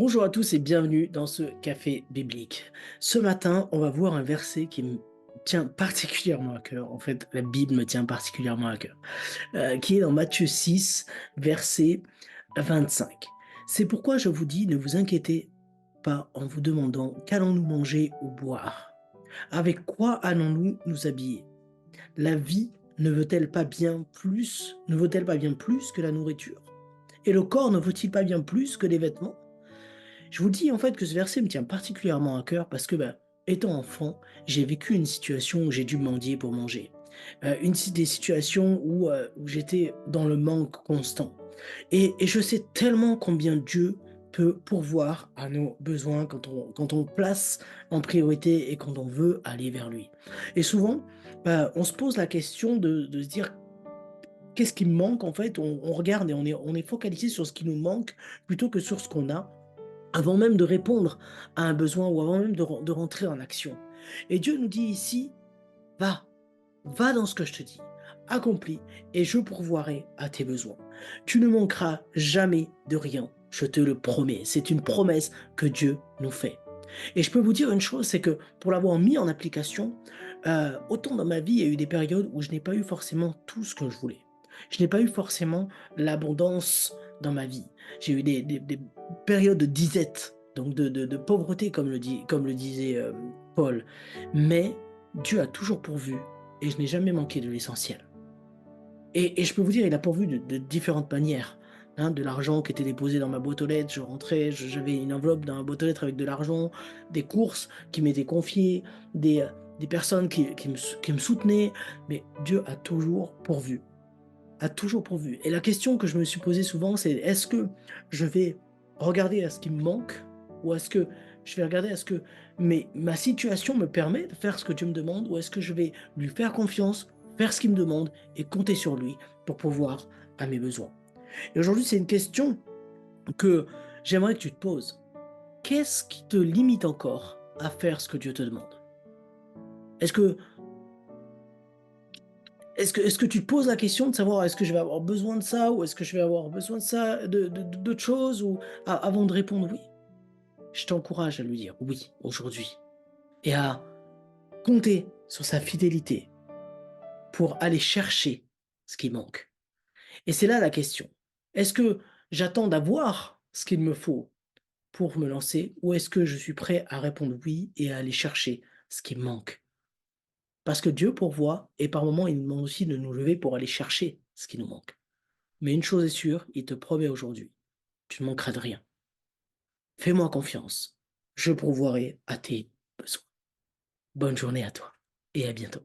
Bonjour à tous et bienvenue dans ce café biblique. Ce matin, on va voir un verset qui me tient particulièrement à cœur. En fait, la Bible me tient particulièrement à cœur, qui est dans Matthieu 6, verset 25. C'est pourquoi je vous dis, ne vous inquiétez pas en vous demandant qu'allons-nous manger ou boire? Avec quoi allons-nous nous habiller? La vie ne vaut-elle pas bien plus que la nourriture? Et le corps ne vaut-il pas bien plus que les vêtements? Je vous dis en fait que ce verset me tient particulièrement à cœur parce que, étant enfant, j'ai vécu une situation où j'ai dû mendier pour manger. Des situations où j'étais dans le manque constant. Et je sais tellement combien Dieu peut pourvoir à nos besoins quand on place en priorité et quand on veut aller vers lui. Et souvent, on se pose la question de se dire qu'est-ce qui me manque en fait. On regarde et on est focalisé sur ce qui nous manque plutôt que sur ce qu'on a avant même de répondre à un besoin ou avant même de rentrer en action. Et Dieu nous dit ici, va, va dans ce que je te dis, accomplis, et je pourvoirai à tes besoins. Tu ne manqueras jamais de rien, je te le promets. C'est une promesse que Dieu nous fait. Et je peux vous dire une chose, c'est que pour l'avoir mis en application, autant dans ma vie, il y a eu des périodes où je n'ai pas eu forcément tout ce que je voulais. Je n'ai pas eu forcément l'abondance dans ma vie. J'ai eu des périodes de disette, donc de pauvreté, comme le disait Paul. Mais Dieu a toujours pourvu et je n'ai jamais manqué de l'essentiel. Et je peux vous dire, il a pourvu de différentes manières. Hein, de l'argent qui était déposé dans ma boîte aux lettres, je rentrais, j'avais une enveloppe dans ma boîte aux lettres avec de l'argent, des courses qui m'étaient confiées, des personnes qui me soutenaient, mais Dieu a toujours pourvu, a toujours pourvu. Et la question que je me suis posée souvent, c'est est-ce que je vais regarder à ce qui me manque, ou est-ce que je vais regarder à ce que ma situation me permet de faire ce que Dieu me demande, ou est-ce que je vais lui faire confiance, faire ce qu'il me demande et compter sur lui pour pouvoir à mes besoins. Et aujourd'hui, c'est une question que j'aimerais que tu te poses. Qu'est-ce qui te limite encore à faire ce que Dieu te demande? Est-ce que, est-ce que tu te poses la question de savoir est-ce que je vais avoir besoin de ça ou est-ce que je vais avoir besoin de ça, d'autre chose ou avant de répondre oui? Je t'encourage à lui dire oui aujourd'hui et à compter sur sa fidélité pour aller chercher ce qui manque. Et c'est là la question. Est-ce que j'attends d'avoir ce qu'il me faut pour me lancer ou est-ce que je suis prêt à répondre oui et à aller chercher ce qui me manque? Parce que Dieu pourvoit et par moments il nous demande aussi de nous lever pour aller chercher ce qui nous manque. Mais une chose est sûre, il te promet aujourd'hui, tu ne manqueras de rien. Fais-moi confiance, je pourvoirai à tes besoins. Bonne journée à toi et à bientôt.